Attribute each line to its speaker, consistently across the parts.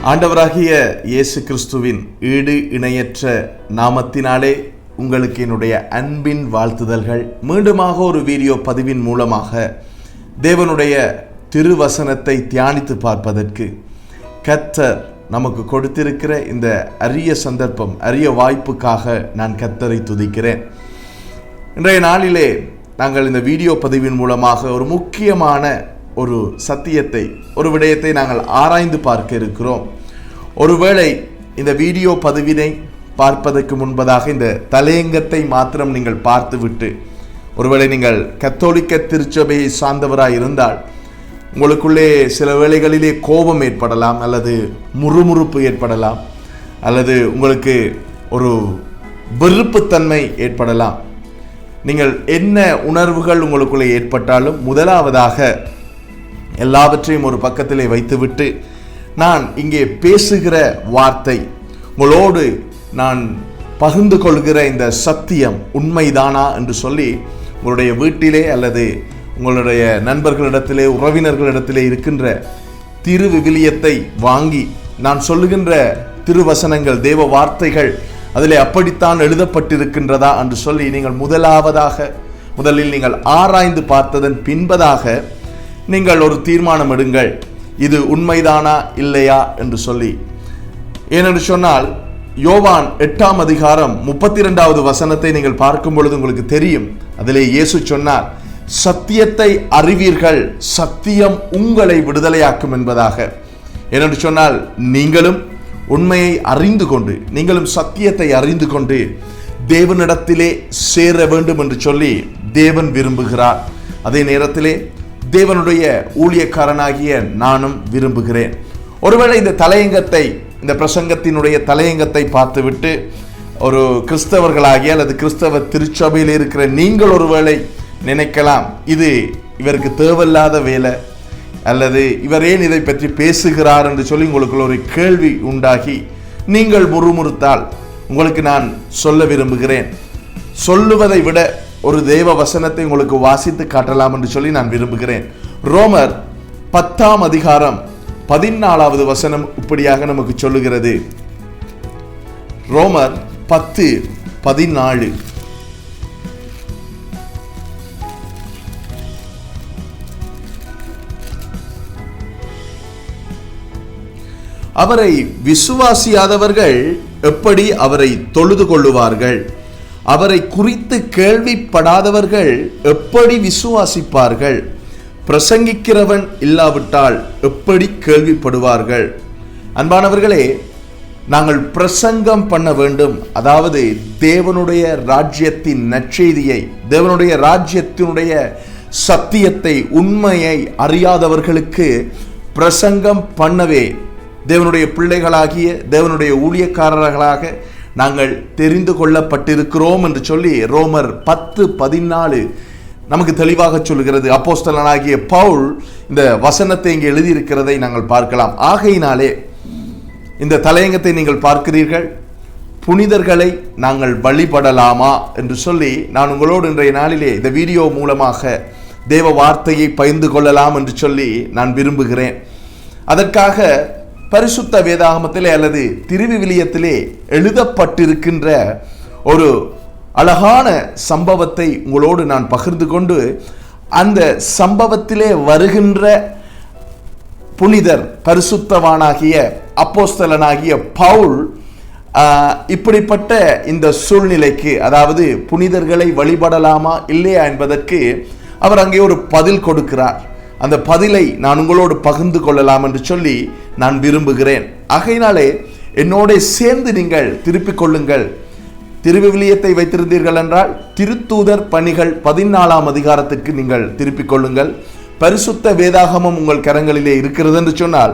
Speaker 1: ஆண்டவராகிய இயேசு கிறிஸ்துவின் ஈடு இணையற்ற நாமத்தினாலே உங்களுக்கு என்னுடைய அன்பின் வாழ்த்துதல்கள். மீண்டுமாக ஒரு வீடியோ பதிவின் மூலமாக தேவனுடைய திருவசனத்தை தியானித்து பார்ப்பதற்கு கர்த்தர் நமக்கு கொடுத்திருக்கிற இந்த அரிய சந்தர்ப்பம், அரிய வாய்ப்புக்காக நான் கர்த்தரை துதிக்கிறேன். இன்றைய நாளிலே நாங்கள் இந்த வீடியோ பதிவின் மூலமாக ஒரு முக்கியமான ஒரு சத்தியத்தை, ஒரு விடயத்தை நாங்கள் ஆராய்ந்து பார்க்க இருக்கிறோம். ஒருவேளை இந்த வீடியோ பதிவினை பார்ப்பதற்கு முன்பதாக இந்த தலையங்கத்தை மாத்திரம் நீங்கள் பார்த்துவிட்டு, ஒருவேளை நீங்கள் கத்தோலிக்க திருச்சபையை சார்ந்தவராக இருந்தால் உங்களுக்குள்ளே சில வேளைகளிலே கோபம் ஏற்படலாம், அல்லது முறுமுறுப்பு ஏற்படலாம், அல்லது உங்களுக்கு ஒரு வெறுப்புத்தன்மை ஏற்படலாம். நீங்கள் என்ன உணர்வுகள் உங்களுக்குள்ளே ஏற்பட்டாலும் முதலாவதாக எல்லாவற்றையும் ஒரு பக்கத்திலே வைத்துவிட்டு, நான் இங்கே பேசுகிற வார்த்தை, உங்களோடு நான் பகிர்ந்து கொள்கிற இந்த சத்தியம் உண்மைதானா என்று சொல்லி உங்களுடைய வீட்டிலே அல்லது உங்களுடைய நண்பர்களிடத்திலே, உறவினர்களிடத்திலே இருக்கின்ற திருவிவிலியத்தை வாங்கி, நான் சொல்லுகின்ற திருவசனங்கள், தேவ வார்த்தைகள் அதிலே அப்படித்தான் எழுதப்பட்டிருக்கின்றதா என்று சொல்லி நீங்கள் முதலில் நீங்கள் ஆராய்ந்து பார்த்ததன் பின்பதாக நீங்கள் ஒரு தீர்மானம் எடுங்கள், இது உண்மைதானா இல்லையா என்று சொல்லி. ஏனென்று சொன்னால் யோவான் 8ஆம் அதிகாரம் 32வது வசனத்தை நீங்கள் பார்க்கும் பொழுது உங்களுக்கு தெரியும். அதிலே இயேசு சொன்னார், சத்தியத்தை அறிவீர்கள், சத்தியம் உங்களை விடுதலையாக்கும் என்பதாக. ஏனென்று சொன்னால் நீங்களும் உண்மையை அறிந்து கொண்டு, நீங்களும் சத்தியத்தை அறிந்து கொண்டு தேவனிடத்திலே சேர வேண்டும் என்று சொல்லி தேவன் விரும்புகிறார். அதே நேரத்திலே தேவனுடைய ஊழியக்காரனாகிய நானும் விரும்புகிறேன். ஒருவேளை இந்த தலையங்கத்தை, இந்த பிரசங்கத்தினுடைய தலையங்கத்தை பார்த்துவிட்டு ஒரு கிறிஸ்தவர்களாகிய அல்லது கிறிஸ்தவ திருச்சபையில் இருக்கிற நீங்கள் ஒருவேளை நினைக்கலாம், இது இவருக்கு தேவையில்லாத வேலை, அல்லது இவர் ஏன் இதை பற்றி பேசுகிறார் என்று சொல்லி உங்களுக்கு ஒரு கேள்வி உண்டாகி நீங்கள் முறுமுறுத்தால் உங்களுக்கு நான் சொல்ல விரும்புகிறேன், சொல்லுவதை விட ஒரு தேவ வசனத்தை உங்களுக்கு வாசித்து காட்டலாம் என்று சொல்லி நான் விரும்புகிறேன். ரோமர் 10ஆம் அதிகாரம் 14வது வசனம் இப்படியாக நமக்கு சொல்லுகிறது. ரோமர் 10:14. அவரை விசுவாசியாதவர்கள் எப்படி அவரை தொழுது கொள்ளுவார்கள்? அவரை குறித்து கேள்விப்படாதவர்கள் எப்படி விசுவாசிப்பார்கள்? பிரசங்கிக்கிறவன் இல்லாவிட்டால் எப்படி கேள்விப்படுவார்கள்? அன்பானவர்களே, நாங்கள் பிரசங்கம் பண்ண வேண்டும். அதாவது தேவனுடைய ராஜ்யத்தின் நற்செய்தியை, தேவனுடைய ராஜ்யத்தினுடைய சத்தியத்தை, உண்மையை அறியாதவர்களுக்கு பிரசங்கம் பண்ணவே தேவனுடைய பிள்ளைகளாகிய, தேவனுடைய ஊழியக்காரர்களாக நாங்கள் தெரிந்து கொள்ளப்பட்டிருக்கிறோம் என்று சொல்லி ரோமர் 10:14 நமக்கு தெளிவாக சொல்கிறது. அப்போஸ்தலனாகிய பவுல் இந்த வசனத்தை இங்கே எழுதியிருக்கிறதை நாங்கள் பார்க்கலாம். ஆகையினாலே இந்த தலையங்கத்தை நீங்கள் பார்க்கிறீர்கள், புனிதர்களை நாங்கள் வழிபடலாமா என்று சொல்லி நான் உங்களோடு இன்றைய நாளிலே இந்த வீடியோ மூலமாக தேவ வார்த்தையை பகிர்ந்து கொள்ளலாம் என்று சொல்லி நான் விரும்புகிறேன். அதற்காக பரிசுத்த வேதாகமத்திலே அல்லது திருவிவிலியத்திலே எழுதப்பட்டிருக்கின்ற ஒரு அழகான சம்பவத்தை உங்களோடு நான் பகிர்ந்து கொண்டு, அந்த சம்பவத்திலே வருகின்ற புனிதர், பரிசுத்தவானாகிய அப்போஸ்தலனாகிய பவுல் இப்படிப்பட்ட இந்த சூழ்நிலைக்கு, அதாவது புனிதர்களை வழிபடலாமா இல்லையா என்பதற்கு அவர் அங்கே ஒரு பதில் கொடுக்கிறார். அந்த பதிலை நான் உங்களோடு பகிர்ந்து கொள்ளலாம் என்று சொல்லி நான் விரும்புகிறேன். ஆகையினாலே என்னோட சேர்ந்து நீங்கள் திருப்பிக் கொள்ளுங்கள். திருவிவிலியத்தை வைத்திருந்தீர்கள் என்றால் திருத்தூதர் பணிகள் 14ஆம் அதிகாரத்திற்கு நீங்கள் திருப்பிக் கொள்ளுங்கள். பரிசுத்த வேதாகமம் உங்கள் கரங்களிலே இருக்கிறது என்று சொன்னால்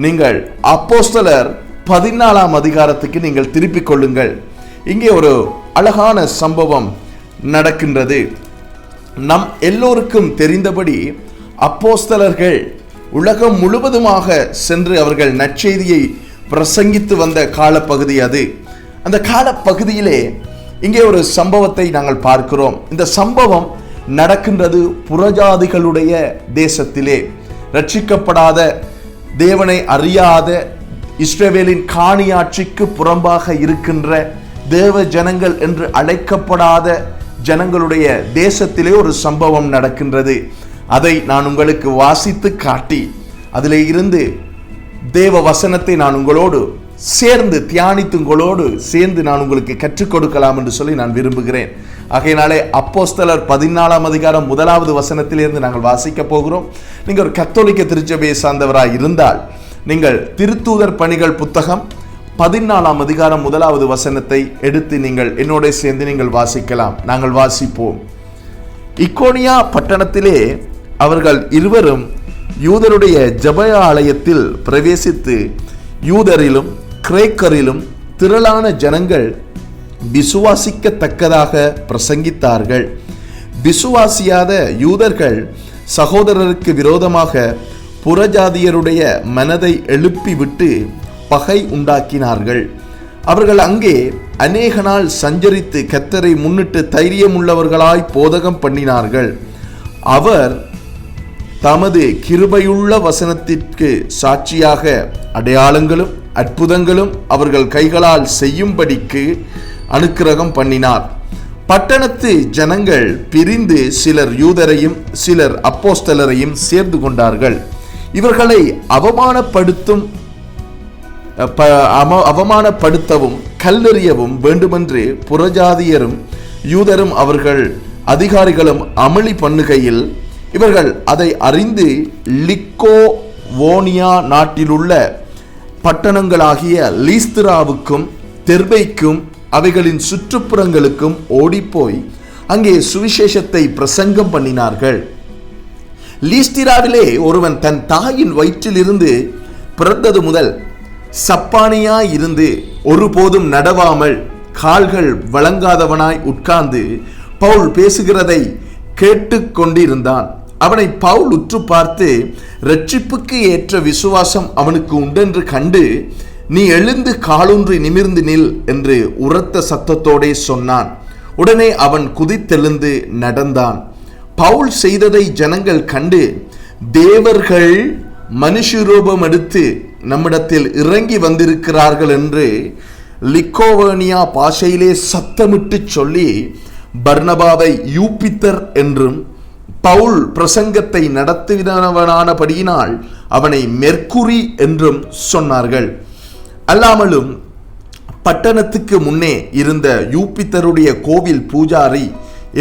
Speaker 1: நீங்கள் அப்போஸ்தலர் 14ஆம் அதிகாரத்துக்கு நீங்கள் திருப்பிக் கொள்ளுங்கள். இங்கே ஒரு அழகான சம்பவம் நடக்கின்றது. நம் எல்லோருக்கும் தெரிந்தபடி அப்போஸ்தலர்கள் உலகம் முழுவதுமாக சென்று அவர்கள் நற்செய்தியை பிரசங்கித்து வந்த காலப்பகுதி அது. அந்த காலப்பகுதியிலே இங்கே ஒரு சம்பவத்தை நாங்கள் பார்க்கிறோம். இந்த சம்பவம் நடக்கின்றது புறஜாதிகளுடைய தேசத்திலே. ரட்சிக்கப்படாத, தேவனை அறியாத இஸ்ரவேலின் காணியாட்சிக்கு புறம்பாக இருக்கின்ற தேவ ஜனங்கள் என்று அழைக்கப்படாத ஜனங்களுடைய தேசத்திலே ஒரு சம்பவம் நடக்கின்றது. அதை நான் உங்களுக்கு வாசித்து காட்டி அதிலே இருந்து தேவ வசனத்தை நான் உங்களோடு சேர்ந்து தியானித்து உங்களோடு சேர்ந்து நான் உங்களுக்கு கற்றுக் கொடுக்கலாம் என்று சொல்லி நான் விரும்புகிறேன். ஆகையினாலே அப்போஸ்தலர் 14ஆம் அதிகாரம் 1வது வசனத்திலிருந்து நாங்கள் வாசிக்க போகிறோம். நீங்கள் ஒரு கத்தோலிக்க திருச்சபையை சார்ந்தவராய் இருந்தால் நீங்கள் திருத்தூதர் பணிகள் புத்தகம் 14ஆம் அதிகாரம் 1வது வசனத்தை எடுத்து நீங்கள் என்னோட சேர்ந்து நீங்கள் வாசிக்கலாம். நாங்கள் வாசிப்போம். இக்கோனியா பட்டணத்திலே அவர்கள் இருவரும் யூதருடைய ஜெப ஆலயத்தில் பிரவேசித்து யூதரிலும் கிரேக்கரிலும் திரளான ஜனங்கள் விசுவாசிக்கத்தக்கதாக பிரசங்கித்தார்கள். விசுவாசியாத யூதர்கள் சகோதரருக்கு விரோதமாக புறஜாதியருடைய மனதை எழுப்பி விட்டு பகை உண்டாக்கினார்கள். அவர்கள் அங்கே அநேக நாள் சஞ்சரித்து கர்த்தரை முன்னிட்டு தைரியமுள்ளவர்களாய் போதகம் பண்ணினார்கள். அவர் தமது கிருபையுள்ள வசனத்திற்கு சாட்சியாக அடையாளங்களும் அற்புதங்களும் அவர்கள் கைகளால் செய்யும்படிக்கு அனுக்கிரகம் பண்ணினார். பட்டணத்து ஜனங்கள் பிரிந்து சிலர் யூதரையும் சிலர் அப்போஸ்தலரையும் சேர்ந்து கொண்டார்கள். இவர்களை அவமானப்படுத்தவும் கல்லெறியவும் வேண்டுமென்று புறஜாதியரும் யூதரும் அவர்கள் அதிகாரிகளும் அமளி பண்ணுகையில் இவர்கள் அதை அறிந்து லிக்கோவோனியா நாட்டிலுள்ள பட்டணங்களாகிய லீஸ்திராவுக்கும் தெர்பைக்கும் அவைகளின் சுற்றுப்புறங்களுக்கும் ஓடிப்போய் அங்கே சுவிசேஷத்தை பிரசங்கம் பண்ணினார்கள். லீஸ்திராவிலே ஒருவன் தன் தாயின் வயிற்றிலிருந்து பிறந்தது முதல் சப்பானியாய் இருந்து ஒருபோதும் நடவாமல் கால்கள் வழங்காதவனாய் உட்கார்ந்து பவுல் பேசுகிறதை கேட்டுக்கொண்டிருந்தான். அவனை பவுல் உற்று பார்த்து, இரட்சிப்புக்கு ஏற்ற விசுவாசம் அவனுக்கு உண்டென்று கண்டு, நீ எழுந்து காலூன்றி நிமிர்ந்து நில் என்று உரத்த சத்தத்தோடே சொன்னான். உடனே அவன் குதித்தெழுந்து நடந்தான். பவுல் செய்ததை ஜனங்கள் கண்டு, தேவர்கள் மனுஷரூபம் எடுத்து நம்மிடத்தில் இறங்கி வந்திருக்கிறார்கள் என்று லிக்கோவோனியா பாஷையிலே சத்தமிட்டு சொல்லி பர்னபாவை யூபித்தர் என்றும் பவுல் பிரசங்கத்தை நடத்தினவனானபடியினால் அவனை மெர்க்குரி என்றும் சொன்னார்கள். அல்லாமலும் பட்டணத்துக்கு முன்னே இருந்த யூபித்தருடைய கோவில் பூஜாரி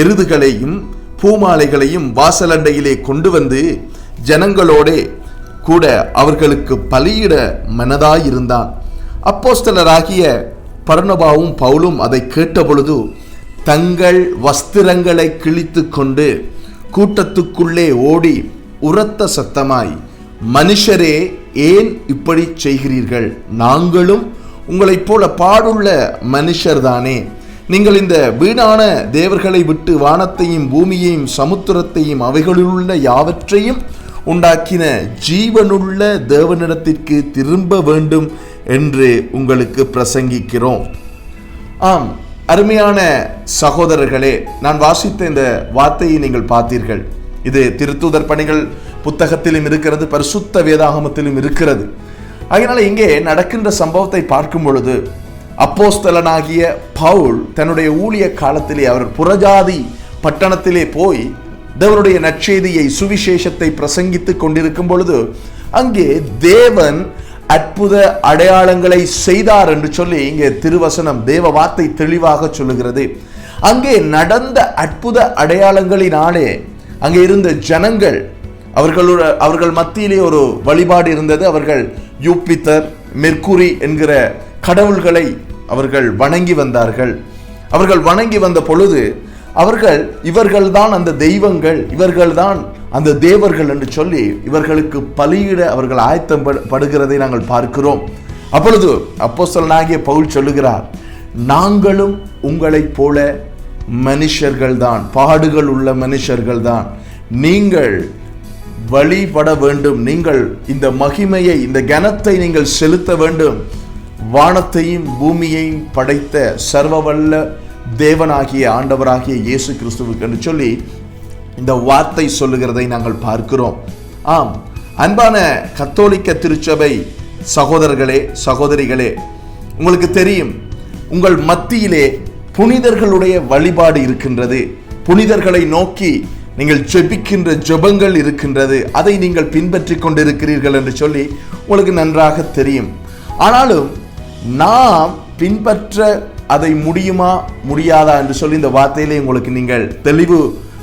Speaker 1: எருதுகளையும் பூமாலைகளையும் வாசலண்டையிலே கொண்டு வந்து ஜனங்களோடே கூட அவர்களுக்கு பலியிட மனதாயிருந்தான். அப்போஸ்தலராகிய பர்னபாவும் பவுலும் அதை கேட்டபொழுது தங்கள் வஸ்திரங்களை கிழித்து கொண்டு கூட்டத்துக்குள்ளே ஓடி உரத்த சத்தமாய், மனுஷரே, ஏன் இப்படி செய்கிறீர்கள்? நாங்களும் உங்களைப் போல பாடுள்ள மனுஷர்தானே. நீங்கள் இந்த வீணான தேவர்களை விட்டு வானத்தையும் பூமியையும் சமுத்திரத்தையும் அவைகளிலுள்ள யாவற்றையும் உண்டாக்கின ஜீவனுள்ள தேவனிடத்திற்கு திரும்ப வேண்டும் என்று உங்களுக்கு பிரசங்கிக்கிறோம். ஆம், அருமையான சகோதரர்களே, நான் வாசித்த இந்த வார்த்தையை நீங்கள் பார்த்தீர்கள். இது திருத்தூதர் பணிகள் புத்தகத்திலும் இருக்கிறது, பரிசுத்த வேதாகமத்திலும் இருக்கிறது. அதனால இங்கே நடக்கின்ற சம்பவத்தை பார்க்கும் பொழுது அப்போஸ்தலனாகிய பவுல் தன்னுடைய ஊழிய காலத்திலே அவர் புறஜாதி பட்டணத்திலே போய் தேவனுடைய நற்செய்தியை சுவிசேஷத்தை பிரசங்கித்துக் கொண்டிருக்கும் பொழுது அங்கே தேவன் அற்புத அடையாளங்களை செய்தார் என்று சொல்லி இங்கே திருவசனம் தேவ வார்த்தை தெளிவாக சொல்லுகிறது. அங்கே நடந்த அற்புத அடையாளங்களினாலே அங்கே இருந்த ஜனங்கள் அவர்கள் மத்தியிலே ஒரு வழிபாடு இருந்தது. அவர்கள் யூபித்தர், மெர்க்குரி என்கிற கடவுள்களை அவர்கள் வணங்கி வந்தார்கள். அவர்கள் வணங்கி வந்த பொழுது இவர்கள்தான் அந்த தெய்வங்கள், இவர்கள்தான் அந்த தேவர்கள் என்று சொல்லி இவர்களுக்கு பலியிட அவர்கள் ஆயத்தம் படுகிறதை நாங்கள் பார்க்கிறோம். அப்பொழுது அப்போஸ்தலனாகிய பவுல் சொல்லுகிறார், நாங்களும் உங்களைப் போல மனுஷர்கள்தான், பாடுகள் உள்ள மனுஷர்கள்தான். நீங்கள் வழிபட வேண்டும், நீங்கள் இந்த மகிமையை, இந்த கனத்தை நீங்கள் செலுத்த வேண்டும். வானத்தையும் பூமியையும் படைத்த சர்வவல்ல தேவனாகிய ஆண்டவராகிய இயேசு கிறிஸ்துவுக்கு என்று சொல்லி இந்த வார்த்தை சொல்லுகிறதை நாங்கள் பார்க்கிறோம். ஆம், அன்பான கத்தோலிக்க திருச்சபை சகோதரர்களே, சகோதரிகளே, உங்களுக்கு தெரியும், உங்கள் மத்தியிலே புனிதர்களுடைய வழிபாடு இருக்கின்றது. புனிதர்களை நோக்கி நீங்கள் ஜெபிக்கின்ற ஜெபங்கள் இருக்கின்றது. அதை நீங்கள் பின்பற்றி கொண்டிருக்கிறீர்கள் என்று சொல்லி உங்களுக்கு நன்றாக தெரியும். ஆனாலும் நாம் பின்பற்ற அதை முடியுமா முடியாதா என்று சொல்லி இந்த வார்த்தையிலே உங்களுக்கு நீங்கள் தெளிவு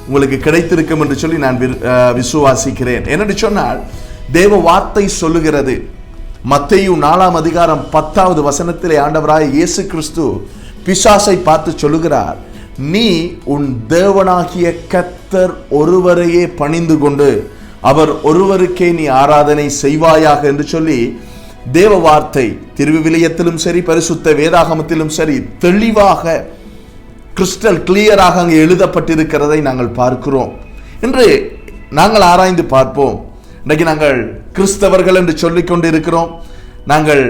Speaker 1: உங்களுக்கு கிடைத்திருக்கும் என்று சொல்லி நான் விசுவாசிக்கிறேன். என்னென்று சொன்னால், தேவ வார்த்தை சொல்லுகிறது, மத்தேயு 4ஆம் அதிகாரம் 10வது வசனத்திலே ஆண்டவராய் இயேசு கிறிஸ்து பிசாசை பார்த்து சொல்லுகிறார், நீ உன் தேவனாகிய கர்த்தர் ஒருவரையே பணிந்து கொண்டு அவர் ஒருவருக்கே நீ ஆராதனை செய்வாயாக என்று சொல்லி தேவ வார்த்தை திருவிவிலியத்திலும் சரி, பரிசுத்த வேதாகமத்திலும் சரி, தெளிவாக கிறிஸ்டல் கிளியராக அங்கே எழுதப்பட்டிருக்கிறதை நாங்கள் பார்க்கிறோம். இன்று நாங்கள் ஆராய்ந்து பார்ப்போம். இன்றைக்கு நாங்கள் கிறிஸ்தவர்கள் என்று சொல்லிக் கொண்டிருக்கிறோம். நாங்கள்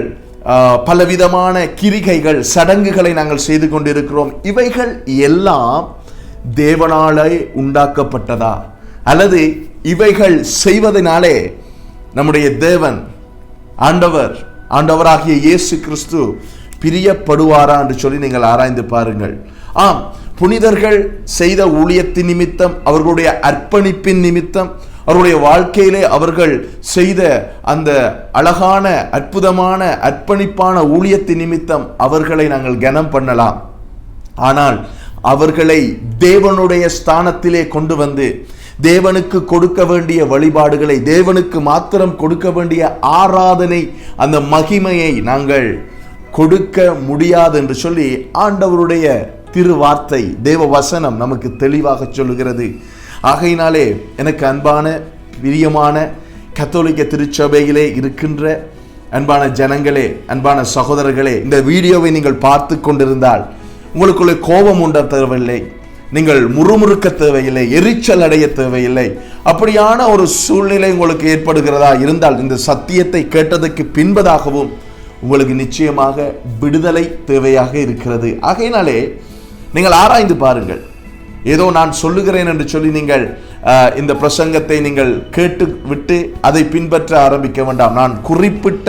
Speaker 1: பலவிதமான கிரிகைகள், சடங்குகளை நாங்கள் செய்து கொண்டிருக்கிறோம். இவைகள் எல்லாம் தேவனாலே உண்டாக்கப்பட்டதா, அல்லது இவைகள் செய்வதனாலே நம்முடைய தேவன் ஆண்டவராகிய இயேசு கிறிஸ்து பிரியப்படுவாரா என்று சொல்லி நீங்கள் ஆராய்ந்து பாருங்கள். ஆம், புனிதர்கள் செய்த ஊழியத்தின் நிமித்தம், அவர்களுடைய அர்ப்பணிப்பின் நிமித்தம், அவருடைய வாழ்க்கையிலே அவர்கள் செய்த அந்த அழகான அற்புதமான அர்ப்பணிப்பான ஊழியத்தின் நிமித்தம் அவர்களை நாங்கள் கனம் பண்ணலாம். ஆனால் அவர்களை தேவனுடைய ஸ்தானத்திலே கொண்டு வந்து தேவனுக்கு கொடுக்க வேண்டிய வழிபாடுகளை, தேவனுக்கு மாத்திரம் கொடுக்க வேண்டிய ஆராதனை, அந்த மகிமையை நாங்கள் கொடுக்க முடியாது என்று சொல்லி ஆண்டவருடைய திருவார்த்தை, தேவ வசனம் நமக்கு தெளிவாக சொல்லுகிறது. ஆகையினாலே எனக்கு அன்பான பிரியமான கத்தோலிக்க திருச்சபையிலே இருக்கின்ற அன்பான ஜனங்களே, அன்பான சகோதரர்களே, இந்த வீடியோவை நீங்கள் பார்த்து கொண்டிருந்தால் உங்களுக்குள்ளே கோபம் உண்ட தேவையில்லை, நீங்கள் முறுமுறுக்க தேவையில்லை, எரிச்சல் அடைய தேவையில்லை. அப்படியான ஒரு சூழ்நிலை உங்களுக்கு ஏற்படுகிறதா இருந்தால் இந்த சத்தியத்தை கேட்டதற்கு பின்பதாகவும் உங்களுக்கு நிச்சயமாக விடுதலை தேவையாக இருக்கிறது. ஆகையினாலே நீங்கள் ஆராய்ந்து பாருங்கள். ஏதோ நான் சொல்லுகிறேன் என்று சொல்லி நீங்கள் இந்த பிரசங்கத்தை நீங்கள் கேட்டு விட்டு அதை பின்பற்ற ஆரம்பிக்க வேண்டாம். நான் குறிப்பிட்ட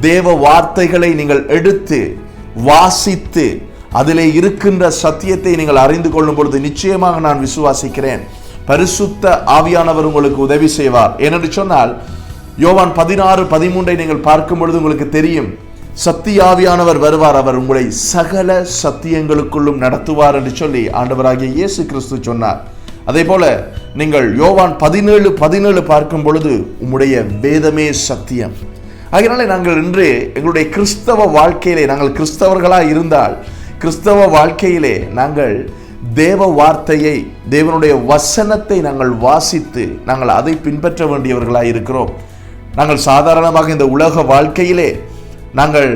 Speaker 1: தேவ வார்த்தைகளை நீங்கள் எடுத்து வாசித்து அதிலே இருக்கின்ற சத்தியத்தை நீங்கள் அறிந்து கொள்ளும் பொழுது நிச்சயமாக நான் விசுவாசிக்கிறேன், பரிசுத்த ஆவியானவர் உங்களுக்கு உதவி செய்வார். ஏனென்று சொன்னால், யோவான் 16:13 நீங்கள் பார்க்கும் பொழுது உங்களுக்கு தெரியும், சத்திய ஆவியானவர் வருவார், அவர் உங்களை சகல சத்தியங்களுக்குள்ளும் நடத்துவார் என்று சொல்லி ஆண்டவராகிய இயேசு கிறிஸ்து சொன்னார். அதே போல நீங்கள் யோவான் 17:17 பார்க்கும் பொழுது உம்முடைய வேதமே சத்தியம். அதனால நாங்கள் இன்று எங்களுடைய கிறிஸ்தவ வாழ்க்கையிலே, நாங்கள் கிறிஸ்தவர்களாக இருந்தால் கிறிஸ்தவ வாழ்க்கையிலே நாங்கள் தேவ வார்த்தையை, தேவனுடைய வசனத்தை நாங்கள் வாசித்து நாங்கள் அதை பின்பற்ற வேண்டியவர்களாக இருக்கிறோம். நாங்கள் சாதாரணமாக இந்த உலக வாழ்க்கையிலே நாங்கள்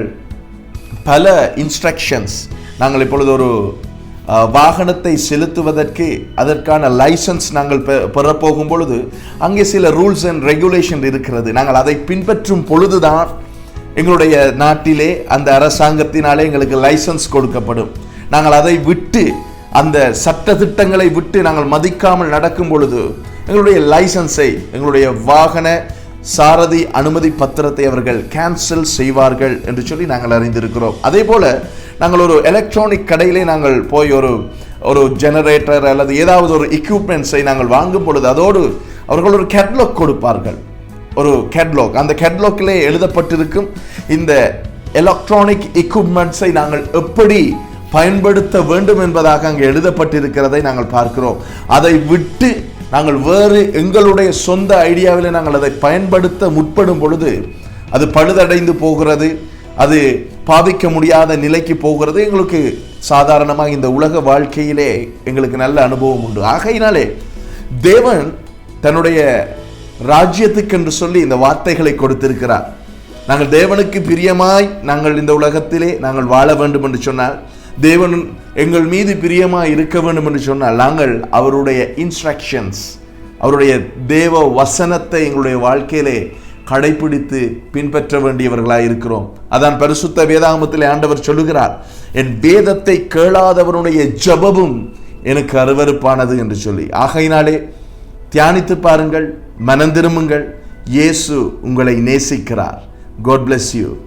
Speaker 1: பல இன்ஸ்ட்ரக்ஷன்ஸ், நாங்கள் இப்பொழுது ஒரு வாகனத்தை செலுத்துவதற்கு அதற்கான லைசன்ஸ் நாங்கள் பெறப்போகும் பொழுது அங்கே சில ரூல்ஸ் அண்ட் ரெகுலேஷன் இருக்கிறது. நாங்கள் அதை பின்பற்றும் பொழுதுதான் எங்களுடைய நாட்டிலே அந்த அரசாங்கத்தினாலே எங்களுக்கு லைசன்ஸ் கொடுக்கப்படும். நாங்கள் அதை விட்டு, அந்த சட்ட திட்டங்களை விட்டு நாங்கள் மதிக்காமல் நடக்கும் பொழுது எங்களுடைய லைசன்ஸை, எங்களுடைய வாகன சாரதி அனுமதி பத்திரத்தை அவர்கள் கேன்சல் செய்வார்கள் என்று சொல்லி நாங்கள் அறிந்திருக்கிறோம். அதே போல நாங்கள் ஒரு எலக்ட்ரானிக் கடையிலே நாங்கள் போய் ஒரு ஜெனரேட்டர் அல்லது ஏதாவது ஒரு எக்யூப்மெண்ட்ஸை நாங்கள் வாங்கும் பொழுது அதோடு அவர்கள் ஒரு கேட்லாக் கொடுப்பார்கள். ஒரு கேட்லாக், அந்த கேட்லாக்கிலே எழுதப்பட்டிருக்கும் இந்த எலக்ட்ரானிக் எக்யூப்மெண்ட்ஸை நாங்கள் எப்படி பயன்படுத்த வேண்டும் என்பதாக அங்கே எழுதப்பட்டிருக்கிறதை நாங்கள் பார்க்கிறோம். அதை விட்டு நாங்கள் வேறு எங்களுடைய சொந்த ஐடியாவில் நாங்கள் அதை பயன்படுத்த முற்படும் பொழுது அது பழுதடைந்து போகிறது, அது பாவிக்க முடியாத நிலைக்கு போகிறது. எங்களுக்கு சாதாரணமாக இந்த உலக வாழ்க்கையிலே எங்களுக்கு நல்ல அனுபவம் உண்டு. ஆகையினாலே தேவன் தன்னுடைய ராஜ்யத்துக்கு என்று சொல்லி இந்த வார்த்தைகளை கொடுத்திருக்கிறார். நாங்கள் தேவனுக்கு பிரியமாய் நாங்கள் இந்த உலகத்திலே நாங்கள் வாழ வேண்டும் என்று சொன்னால், தேவன் எங்கள் மீது பிரியமாய் இருக்க வேண்டும் என்று சொன்னால் நாங்கள் அவருடைய இன்ஸ்ட்ரக்ஷன்ஸ், அவருடைய தேவ வசனத்தை எங்களுடைய வாழ்க்கையிலே கடைபிடித்து பின்பற்ற வேண்டியவர்களாக இருக்கிறோம். அதான் பரிசுத்த வேதாகமத்திலே ஆண்டவர் சொல்லுகிறார், என் வேதத்தை கேளாதவனுடைய ஜெபமும் எனக்கு அருவருப்பானது என்று சொல்லி. ஆகையினாலே தியானித்து பாருங்கள், மனம் திரும்புங்கள். இயேசு உங்களை நேசிக்கிறார். God bless you.